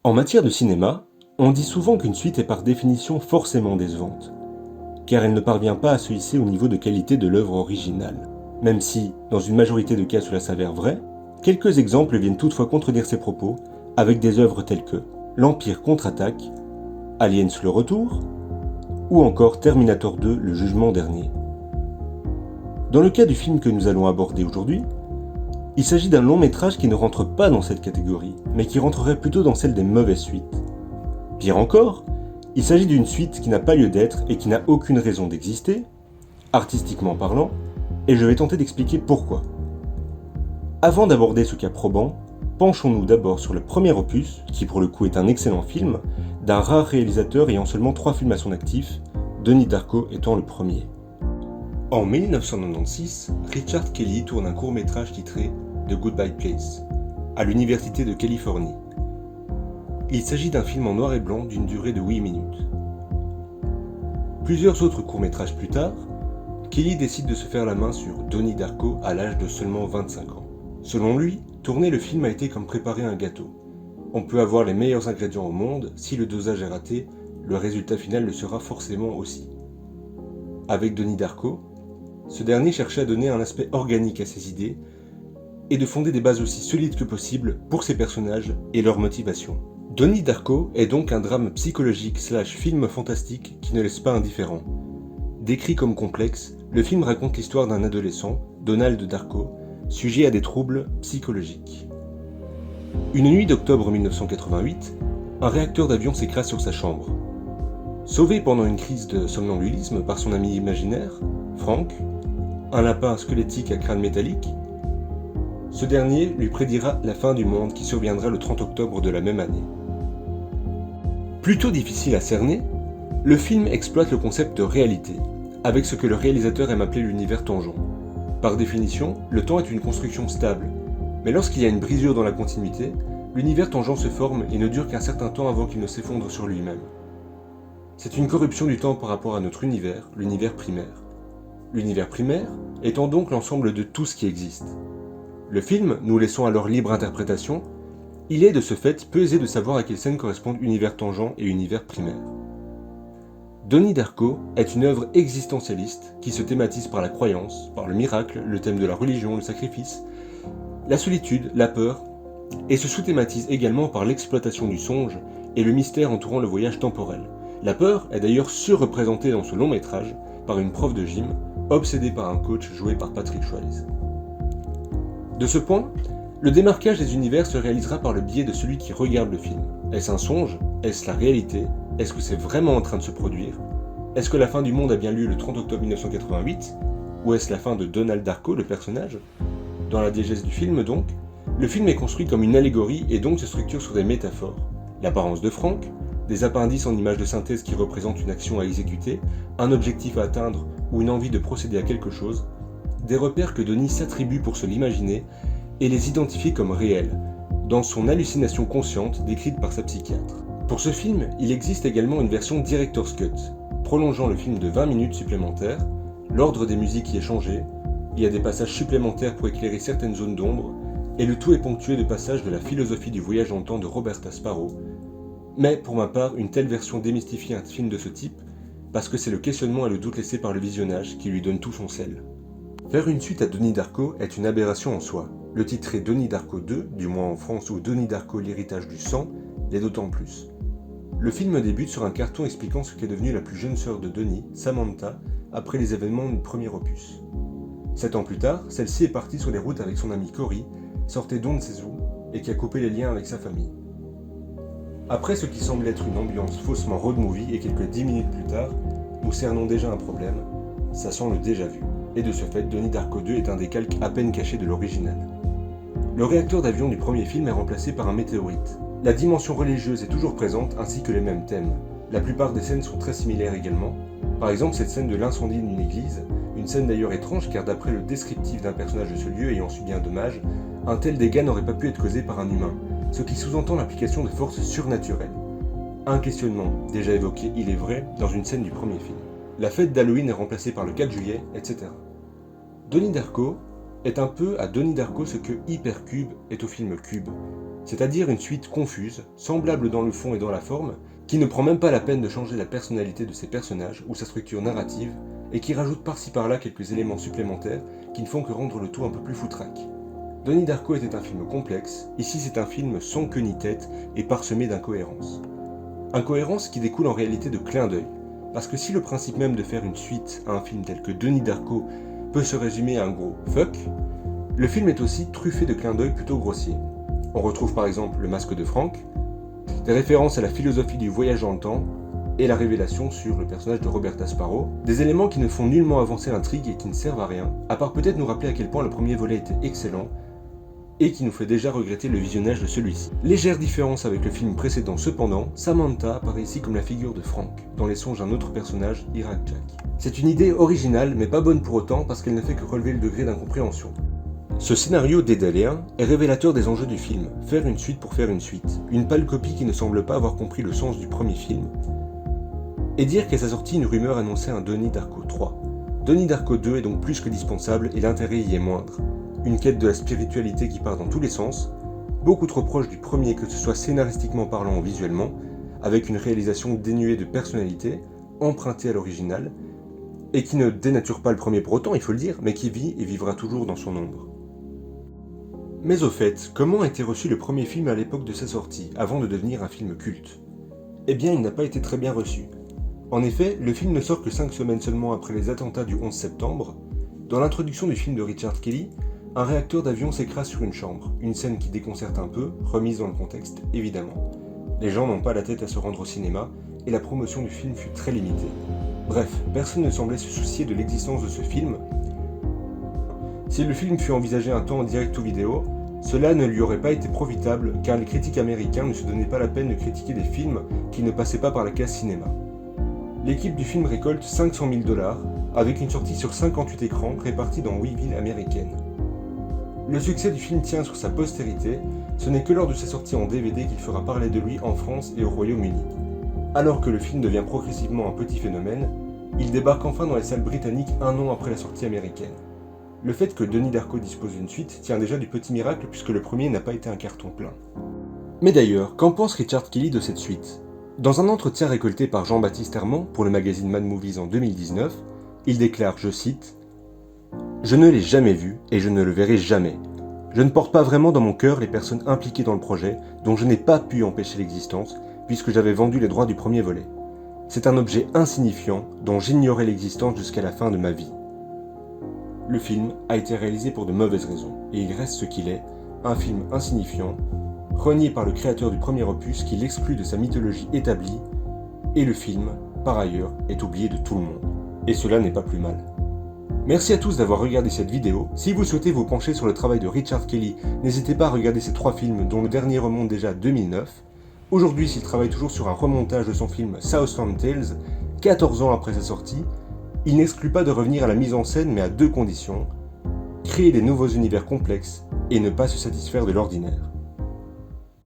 En matière de cinéma, on dit souvent qu'une suite est par définition forcément décevante, car elle ne parvient pas à se hisser au niveau de qualité de l'œuvre originale. Même si, dans une majorité de cas cela s'avère vrai, quelques exemples viennent toutefois contredire ces propos, avec des œuvres telles que L'Empire contre-attaque, Aliens le retour, ou encore Terminator 2 le jugement dernier. Dans le cas du film que nous allons aborder aujourd'hui, il s'agit d'un long métrage qui ne rentre pas dans cette catégorie, mais qui rentrerait plutôt dans celle des mauvaises suites. Pire encore, il s'agit d'une suite qui n'a pas lieu d'être et qui n'a aucune raison d'exister, artistiquement parlant, et je vais tenter d'expliquer pourquoi. Avant d'aborder ce cas probant, penchons-nous d'abord sur le premier opus, qui pour le coup est un excellent film, d'un rare réalisateur ayant seulement 3 films à son actif, Denis Darko étant le premier. En 1996, Richard Kelly tourne un court-métrage titré The Goodbye Place, à l'Université de Californie. Il s'agit d'un film en noir et blanc d'une durée de 8 minutes. Plusieurs autres courts-métrages plus tard, Kelly décide de se faire la main sur Donnie Darko à l'âge de seulement 25 ans. Selon lui, tourner le film a été comme préparer un gâteau. On peut avoir les meilleurs ingrédients au monde, si le dosage est raté, le résultat final le sera forcément aussi. Avec Donnie Darko, ce dernier cherchait à donner un aspect organique à ses idées et de fonder des bases aussi solides que possible pour ses personnages et leurs motivations. Donnie Darko est donc un drame psychologique / film fantastique qui ne laisse pas indifférent. Décrit comme complexe, le film raconte l'histoire d'un adolescent, Donald Darko, sujet à des troubles psychologiques. Une nuit d'octobre 1988, un réacteur d'avion s'écrase sur sa chambre. Sauvé pendant une crise de somnambulisme par son ami imaginaire, Frank, un lapin squelettique à crâne métallique, ce dernier lui prédira la fin du monde qui surviendra le 30 octobre de la même année. Plutôt difficile à cerner, le film exploite le concept de réalité, avec ce que le réalisateur aime appeler l'univers tangent. Par définition, le temps est une construction stable, mais lorsqu'il y a une brisure dans la continuité, l'univers tangent se forme et ne dure qu'un certain temps avant qu'il ne s'effondre sur lui-même. C'est une corruption du temps par rapport à notre univers, l'univers primaire. L'univers primaire étant donc l'ensemble de tout ce qui existe. Le film, nous laissons à leur libre interprétation, il est de ce fait peu aisé de savoir à quelle scène correspondent univers tangent et univers primaire. Donnie Darko est une œuvre existentialiste qui se thématise par la croyance, par le miracle, le thème de la religion, le sacrifice, la solitude, la peur, et se sous-thématise également par l'exploitation du songe et le mystère entourant le voyage temporel. La peur est d'ailleurs surreprésentée dans ce long métrage par une prof de gym, obsédée par un coach joué par Patrick Swayze. De ce point, le démarquage des univers se réalisera par le biais de celui qui regarde le film. Est-ce un songe? Est-ce la réalité? Est-ce que c'est vraiment en train de se produire? Est-ce que la fin du monde a bien lieu le 30 octobre 1988? Ou est-ce la fin de Donald Darko, le personnage? Dans la diégèse du film, donc, le film est construit comme une allégorie et donc se structure sur des métaphores. L'apparence de Frank, des appendices en images de synthèse qui représentent une action à exécuter, un objectif à atteindre ou une envie de procéder à quelque chose, des repères que Donnie s'attribue pour se l'imaginer et les identifier comme réels, dans son hallucination consciente décrite par sa psychiatre. Pour ce film, il existe également une version Director's Cut, prolongeant le film de 20 minutes supplémentaires, l'ordre des musiques y est changé, il y a des passages supplémentaires pour éclairer certaines zones d'ombre, et le tout est ponctué de passages de la philosophie du voyage dans le temps de Roberta Sparrow. Mais pour ma part, une telle version démystifie un film de ce type, parce que c'est le questionnement et le doute laissé par le visionnage qui lui donne tout son sel. Faire une suite à Donnie Darko est une aberration en soi. Le titre est Donnie Darko 2, du moins en France, ou Donnie Darko l'héritage du sang, l'est d'autant plus. Le film débute sur un carton expliquant ce qu'est devenue la plus jeune sœur de Donnie, Samantha, après les événements du premier opus. 7 ans plus tard, celle-ci est partie sur les routes avec son ami Cory, sortait donc de ses eaux, et qui a coupé les liens avec sa famille. Après ce qui semble être une ambiance faussement road movie et quelques 10 minutes plus tard, nous cernons déjà un problème, ça sent le déjà vu. Et de ce fait, Donnie Darko 2 est un décalque à peine caché de l'original. Le réacteur d'avion du premier film est remplacé par un météorite. La dimension religieuse est toujours présente ainsi que les mêmes thèmes. La plupart des scènes sont très similaires également. Par exemple, cette scène de l'incendie d'une église, une scène d'ailleurs étrange car d'après le descriptif d'un personnage de ce lieu ayant subi un dommage, un tel dégât n'aurait pas pu être causé par un humain, ce qui sous-entend l'application de forces surnaturelles. Un questionnement, déjà évoqué, il est vrai, dans une scène du premier film. La fête d'Halloween est remplacée par le 4 juillet, etc. Donnie Darko est un peu à Donnie Darko ce que Hypercube est au film Cube. c'est-à-dire une suite confuse, semblable dans le fond et dans la forme, qui ne prend même pas la peine de changer la personnalité de ses personnages ou sa structure narrative, et qui rajoute par-ci par-là quelques éléments supplémentaires qui ne font que rendre le tout un peu plus foutraque. Donnie Darko était un film complexe, ici c'est un film sans queue ni tête et parsemé d'incohérences. Incohérences qui découlent en réalité de clins d'œil, parce que si le principe même de faire une suite à un film tel que Donnie Darko peut se résumer à un gros fuck, le film est aussi truffé de clins d'œil plutôt grossiers. On retrouve par exemple le masque de Frank, des références à la philosophie du voyage dans le temps, et la révélation sur le personnage de Roberta Sparrow, des éléments qui ne font nullement avancer l'intrigue et qui ne servent à rien, à part peut-être nous rappeler à quel point le premier volet était excellent, et qui nous fait déjà regretter le visionnage de celui-ci. Légère différence avec le film précédent cependant, Samantha apparaît ici comme la figure de Frank, dans les songes d'un autre personnage, Iraq Jack. C'est une idée originale, mais pas bonne pour autant parce qu'elle ne fait que relever le degré d'incompréhension. Ce scénario dédaléen est révélateur des enjeux du film, faire une suite pour faire une suite, une pâle copie qui ne semble pas avoir compris le sens du premier film, et dire qu'à sa sortie une rumeur annonçait un Donnie Darko 3. Donnie Darko 2 est donc plus que dispensable et l'intérêt y est moindre. Une quête de la spiritualité qui part dans tous les sens, beaucoup trop proche du premier que ce soit scénaristiquement parlant ou visuellement, avec une réalisation dénuée de personnalité, empruntée à l'original, et qui ne dénature pas le premier pour autant, il faut le dire, mais qui vit et vivra toujours dans son ombre. Mais au fait, comment a été reçu le premier film à l'époque de sa sortie, avant de devenir un film culte ? Eh bien, il n'a pas été très bien reçu. En effet, le film ne sort que 5 semaines seulement après les attentats du 11 septembre. Dans l'introduction du film de Richard Kelly, un réacteur d'avion s'écrase sur une chambre, une scène qui déconcerte un peu, remise dans le contexte, évidemment. Les gens n'ont pas la tête à se rendre au cinéma, et la promotion du film fut très limitée. Bref, personne ne semblait se soucier de l'existence de ce film. Si le film fut envisagé un temps en direct ou vidéo, cela ne lui aurait pas été profitable, car les critiques américains ne se donnaient pas la peine de critiquer des films qui ne passaient pas par la case cinéma. L'équipe du film récolte 500 000 $, avec une sortie sur 58 écrans répartis dans 8 villes américaines. Le succès du film tient sur sa postérité, ce n'est que lors de sa sortie en DVD qu'il fera parler de lui en France et au Royaume-Uni. Alors que le film devient progressivement un petit phénomène, il débarque enfin dans les salles britanniques un an après la sortie américaine. Le fait que Donnie Darko dispose d'une suite tient déjà du petit miracle puisque le premier n'a pas été un carton plein. Mais d'ailleurs, qu'en pense Richard Kelly de cette suite ? Dans un entretien récolté par Jean-Baptiste Herman pour le magazine Mad Movies en 2019, il déclare, je cite, « Je ne l'ai jamais vu et je ne le verrai jamais. Je ne porte pas vraiment dans mon cœur les personnes impliquées dans le projet dont je n'ai pas pu empêcher l'existence puisque j'avais vendu les droits du premier volet. C'est un objet insignifiant dont j'ignorais l'existence jusqu'à la fin de ma vie. » Le film a été réalisé pour de mauvaises raisons et il reste ce qu'il est, un film insignifiant, renié par le créateur du premier opus qui l'exclut de sa mythologie établie, et le film, par ailleurs, est oublié de tout le monde. Et cela n'est pas plus mal. Merci à tous d'avoir regardé cette vidéo. Si vous souhaitez vous pencher sur le travail de Richard Kelly, n'hésitez pas à regarder ces 3 films dont le dernier remonte déjà à 2009. Aujourd'hui, s'il travaille toujours sur un remontage de son film Southland Tales, 14 ans après sa sortie, il n'exclut pas de revenir à la mise en scène mais à 2 conditions, créer des nouveaux univers complexes et ne pas se satisfaire de l'ordinaire.